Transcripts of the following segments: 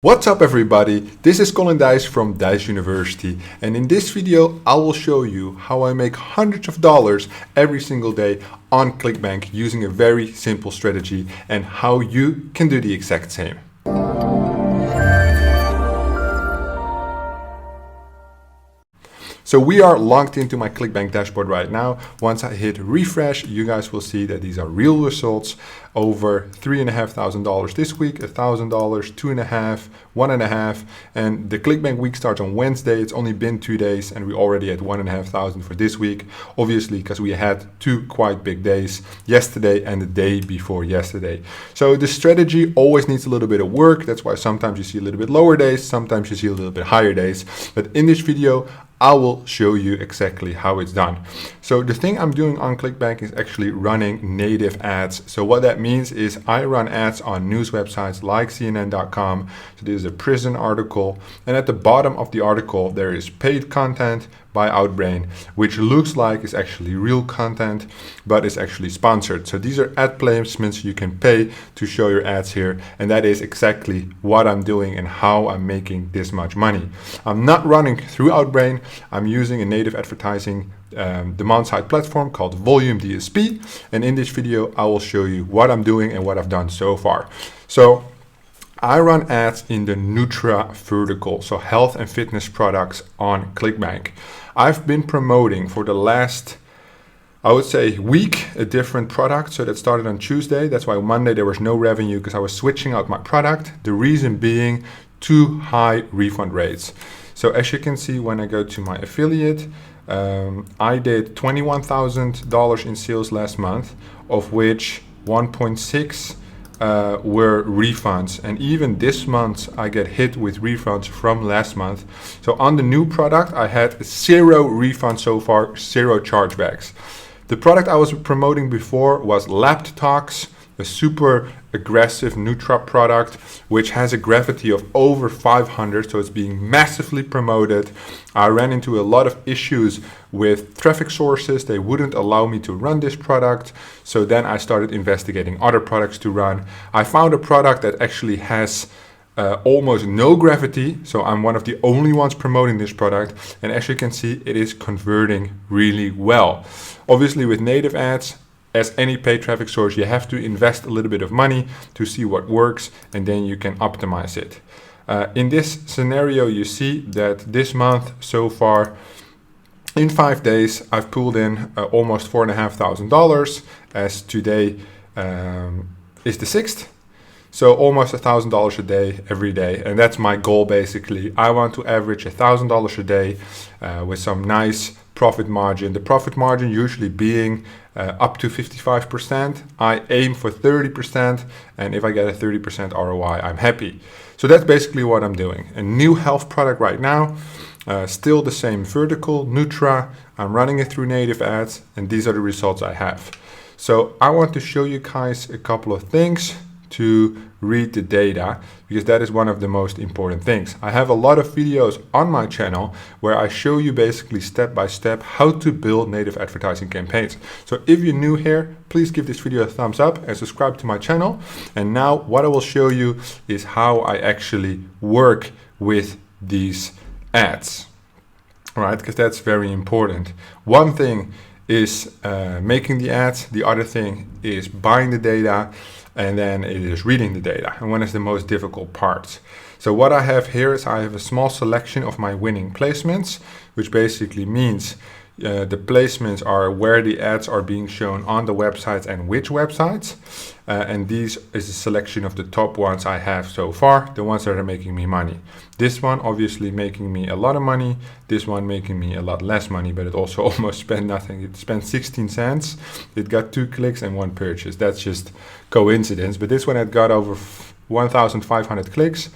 What's up everybody, this is Colin Dijs from Dijs University, and in this video I will show you how I make hundreds of dollars every single day on Clickbank using a very simple strategy and how you can do the exact same. So we are logged into my Clickbank dashboard right now. Once I hit refresh, you guys will see that these are real results. Over $3,500 this week, $1,000, $2,500, $1,500, and the Clickbank week starts on Wednesday. It's only been 2 days and we already had $1,500 for this week. Obviously, because we had two quite big days, yesterday and the day before yesterday. So the strategy always needs a little bit of work. That's why sometimes you see a little bit lower days, sometimes you see a little bit higher days. But in this video, I will show you exactly how it's done. So the thing I'm doing on Clickbank is actually running native ads. So what that means is I run ads on news websites like CNN.com. So this is a prison article. And at the bottom of the article, there is paid content by Outbrain, which looks like it's actually real content, but it's actually sponsored. So these are ad placements you can pay to show your ads here. And that is exactly what I'm doing and how I'm making this much money. I'm not running through Outbrain. I'm using a native advertising demand side platform called Volume DSP. And in this video, I will show you what I'm doing and what I've done so far. So I run ads in the Nutra vertical, so health and fitness products on Clickbank. I've been promoting for the last, I would say, week a different product. So that started on Tuesday. That's why Monday there was no revenue because I was switching out my product. The reason being too high refund rates. So as you can see, when I go to my affiliate, I did $21,000 in sales last month, of which 1.6 were refunds, and even this month I get hit with refunds from last month. So on the new product I had 0 refunds so far, 0 chargebacks. The product I was promoting before was Laptox, a super aggressive Nutra product, which has a gravity of over 500, so it's being massively promoted. I ran into a lot of issues with traffic sources. They wouldn't allow me to run this product, so then I started investigating other products to run. I found a product that actually has almost no gravity, so I'm one of the only ones promoting this product, and as you can see, it is converting really well. Obviously with native ads, as any paid traffic source, you have to invest a little bit of money to see what works, and then you can optimize it. In this scenario, you see that this month so far, in 5 days, I've pulled in almost $4,500, as today is the 6th. So almost $1,000 a day every day, and that's my goal basically. I want to average $1,000 a day with some nice profit margin. The profit margin usually being up to 55%. I aim for 30%, and if I get a 30% ROI, I'm happy. So that's basically what I'm doing. A new health product right now, still the same vertical, Nutra. I'm running it through native ads, and these are the results I have. So I want to show you guys a couple of things to read the data, because that is one of the most important things. I have a lot of videos on my channel where I show you basically step by step how to build native advertising campaigns. So if you're new here, please give this video a thumbs up and subscribe to my channel. And now what I will show you is how I actually work with these ads, right? Because that's very important. One thing is making the ads, the other thing is buying the data, and then it is reading the data. And one is the most difficult part. So what I have here is I have a small selection of my winning placements, which basically means the placements are where the ads are being shown on the websites and which websites. And these is a selection of the top ones I have so far, the ones that are making me money. This one obviously making me a lot of money. This one making me a lot less money, but it also almost spent nothing. It spent 16 cents. It got 2 clicks and 1 purchase. That's just coincidence. But this one had got over 1,500 clicks.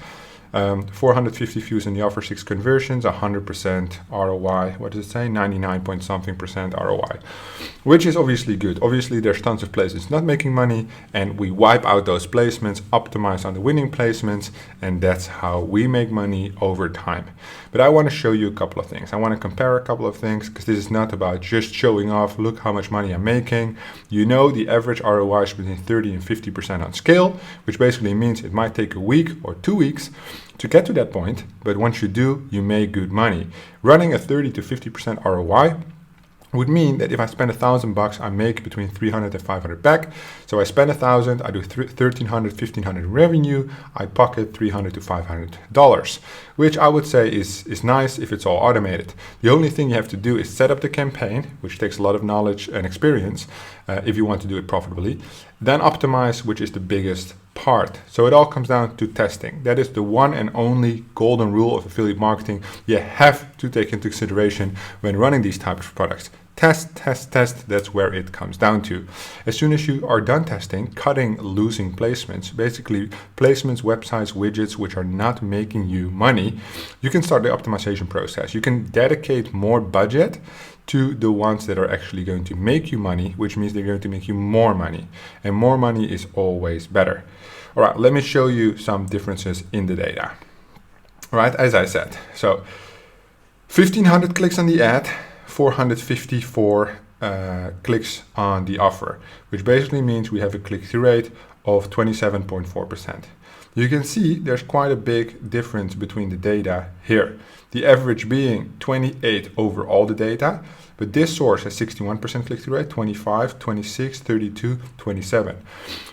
450 views in the offer, 6 conversions, 100% ROI. What does it say? 99 point something percent ROI, which is obviously good. Obviously, there's tons of places not making money, and we wipe out those placements, optimize on the winning placements, and that's how we make money over time. But I want to show you a couple of things. I want to compare a couple of things, because this is not about just showing off, look how much money I'm making. You know, the average ROI is between 30 and 50% on scale, which basically means it might take a week or 2 weeks. to get to that point, but once you do, you make good money. Running a 30 to 50% ROI would mean that if I spend $1,000, I make between 300 and 500 back. So I spend 1,000, I do 1,300, 1,500 revenue, I pocket $300 to $500, which I would say is nice if it's all automated. The only thing you have to do is set up the campaign, which takes a lot of knowledge and experience if you want to do it profitably. Then optimize, which is the biggest part. So it all comes down to testing. That is the one and only golden rule of affiliate marketing you have to take into consideration when running these types of products. Test, test, test. That's where it comes down to. As soon as you are done testing, cutting losing placements, basically placements, websites, widgets which are not making you money, you can start the optimization process. You can dedicate more budget to the ones that are actually going to make you money, which means they're going to make you more money. And more money is always better. All right, let me show you some differences in the data. All right, as I said, so 1,500 clicks on the ad, 454 clicks on the offer, which basically means we have a click-through rate of 27.4%. You can see there's quite a big difference between the data here. The average being 28 over all the data, but this source has 61% click-through rate, 25, 26, 32, 27.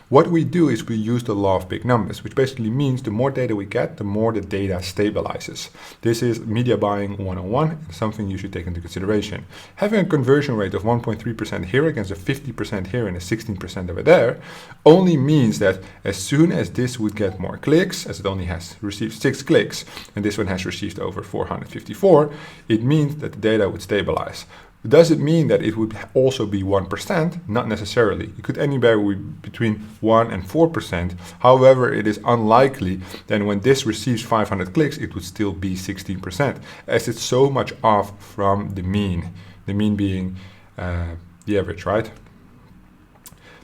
What we do is we use the law of big numbers, which basically means the more data we get, the more the data stabilizes. This is media buying 101, something you should take into consideration. Having a conversion rate of 1.3% here against a 50% here and a 16% over there only means that as soon as this would get more clicks, as it only has received 6 clicks, and this one has received over 454, it means that the data would stabilize. Does it mean that it would also be 1%? Not necessarily. It could anywhere between 1 and 4%. However, it is unlikely that when this receives 500 clicks, it would still be 16%, as it's so much off from the mean being the average, right?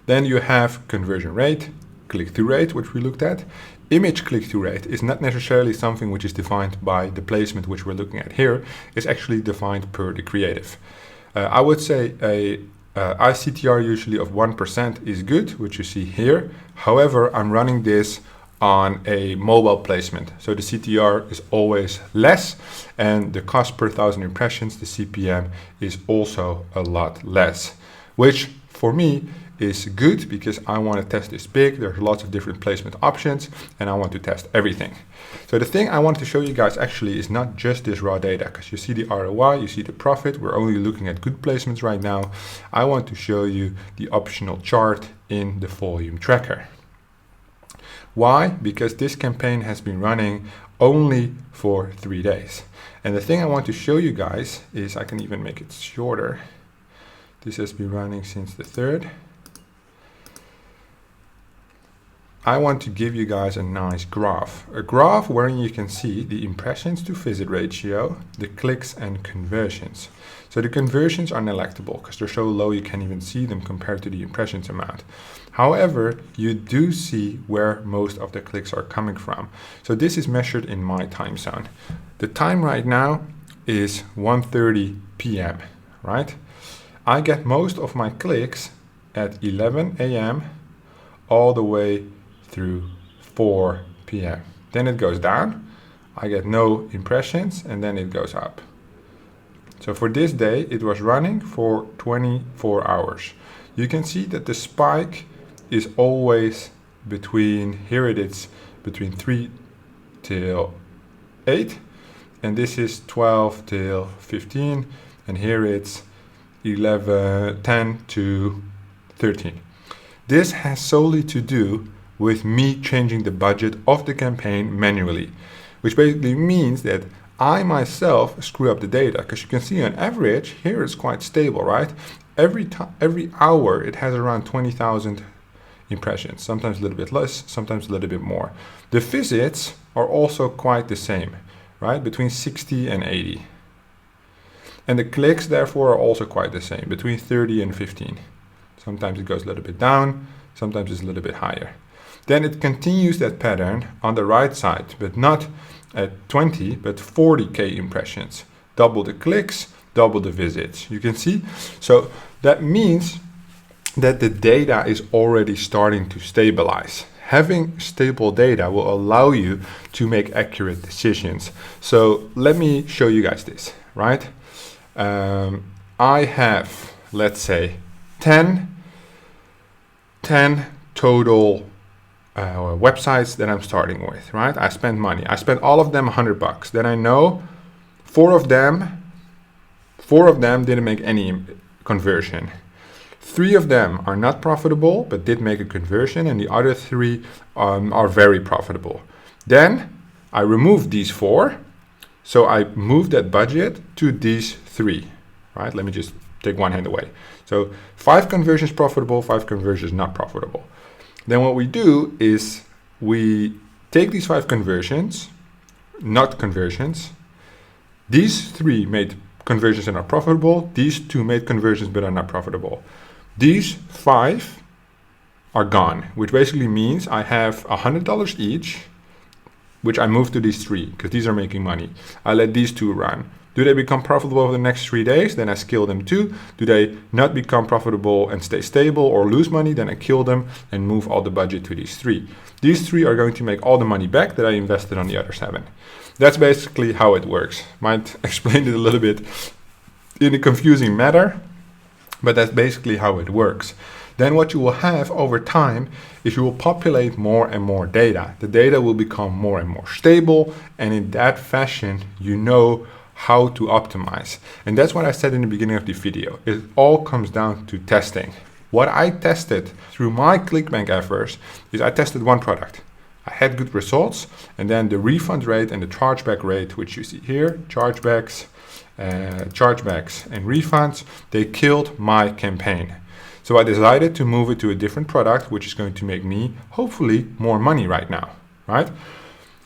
Then you have conversion rate, click-through rate, which we looked at. Image click-through rate is not necessarily something which is defined by the placement which we're looking at here. It's actually defined per the creative. I would say a ICTR usually of 1% is good, which you see here. However, I'm running this on a mobile placement, so the CTR is always less, and the cost per 1,000 impressions, the CPM, is also a lot less, which for me is good because I want to test this big. There's lots of different placement options and I want to test everything. So the thing I want to show you guys actually is not just this raw data, because you see the ROI, you see the profit. We're only looking at good placements right now. I want to show you the optional chart in the volume tracker. Why? Because this campaign has been running only for 3 days. And the thing I want to show you guys is, I can even make it shorter. This has been running since the 3rd. I want to give you guys a nice graph. A graph wherein you can see the impressions to visit ratio, the clicks and conversions. So the conversions are negligible because they're so low you can't even see them compared to the impressions amount. However, you do see where most of the clicks are coming from. So this is measured in my time zone. The time right now is 1:30 p.m., right? I get most of my clicks at 11 a.m. all the way through 4 p.m. Then it goes down, I get no impressions, and then it goes up. So for this day, it was running for 24 hours. You can see that the spike is always between, here it is, between 3 till 8, and this is 12 till 15, and here it's 10 to 13. This has solely to do with me changing the budget of the campaign manually, which basically means that I myself screw up the data, because you can see on average here it's quite stable, right? Every hour it has around 20,000 impressions, sometimes a little bit less, sometimes a little bit more. The visits are also quite the same, right? Between 60 and 80. And the clicks therefore are also quite the same, between 30 and 15. Sometimes it goes a little bit down, sometimes it's a little bit higher. Then it continues that pattern on the right side, but not at 20, but 40K impressions. Double the clicks, double the visits. You can see? So that means that the data is already starting to stabilize. having stable data will allow you to make accurate decisions. So let me show you guys this, right? I have, let's say, 10 total websites that I'm starting with, right? I spent money. I spent all of them $100. Then I know four of them didn't make any conversion. 3 of them are not profitable, but did make a conversion, and the other 3 are very profitable. Then I removed these 4, so I moved that budget to these 3, right? Let me just take one hand away. So 5 conversions profitable, 5 conversions not profitable. Then what we do is we take these 5 conversions, not conversions. These 3 made conversions and are profitable. These 2 made conversions but are not profitable. These 5 are gone, which basically means I have $100 each, which I move to these 3 because these are making money. I let these 2 run. Do they become profitable over the next 3 days? Then I scale them 2. Do they not become profitable and stay stable or lose money? Then I kill them and move all the budget to these 3. These 3 are going to make all the money back that I invested on the other 7. That's basically how it works. Might explain it a little bit in a confusing manner, but that's basically how it works. Then what you will have over time is you will populate more and more data. The data will become more and more stable, and in that fashion, you know how to optimize. And that's what I said in the beginning of the video. It all comes down to testing. What I tested through my Clickbank efforts is I tested one product. I had good results, and then the refund rate and the chargeback rate, which you see here, chargebacks and refunds, they killed my campaign. So I decided to move it to a different product, which is going to make me hopefully more money right now, right?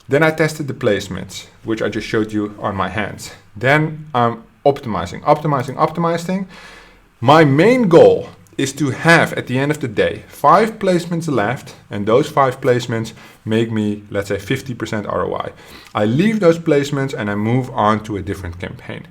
Then I tested the placements, which I just showed you on my hands. Then I'm optimizing. My main goal is to have, at the end of the day, 5 placements left, and those 5 placements make me, let's say, 50% ROI. I leave those placements and I move on to a different campaign.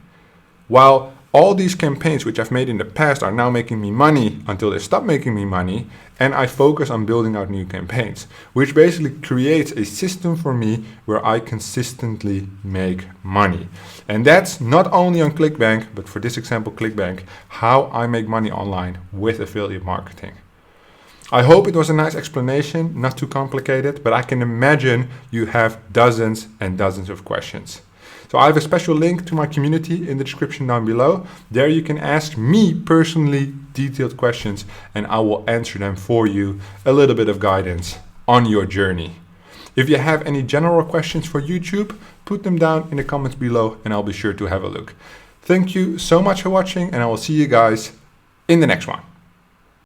While all these campaigns which I've made in the past are now making me money until they stop making me money, and I focus on building out new campaigns, which basically creates a system for me where I consistently make money. And that's not only on Clickbank, but for this example, Clickbank, how I make money online with affiliate marketing. I hope it was a nice explanation, not too complicated, but I can imagine you have dozens and dozens of questions. So I have a special link to my community in the description down below. There you can ask me personally detailed questions and I will answer them for you, a little bit of guidance on your journey. If you have any general questions for YouTube, put them down in the comments below and I'll be sure to have a look. Thank you so much for watching, and I will see you guys in the next one.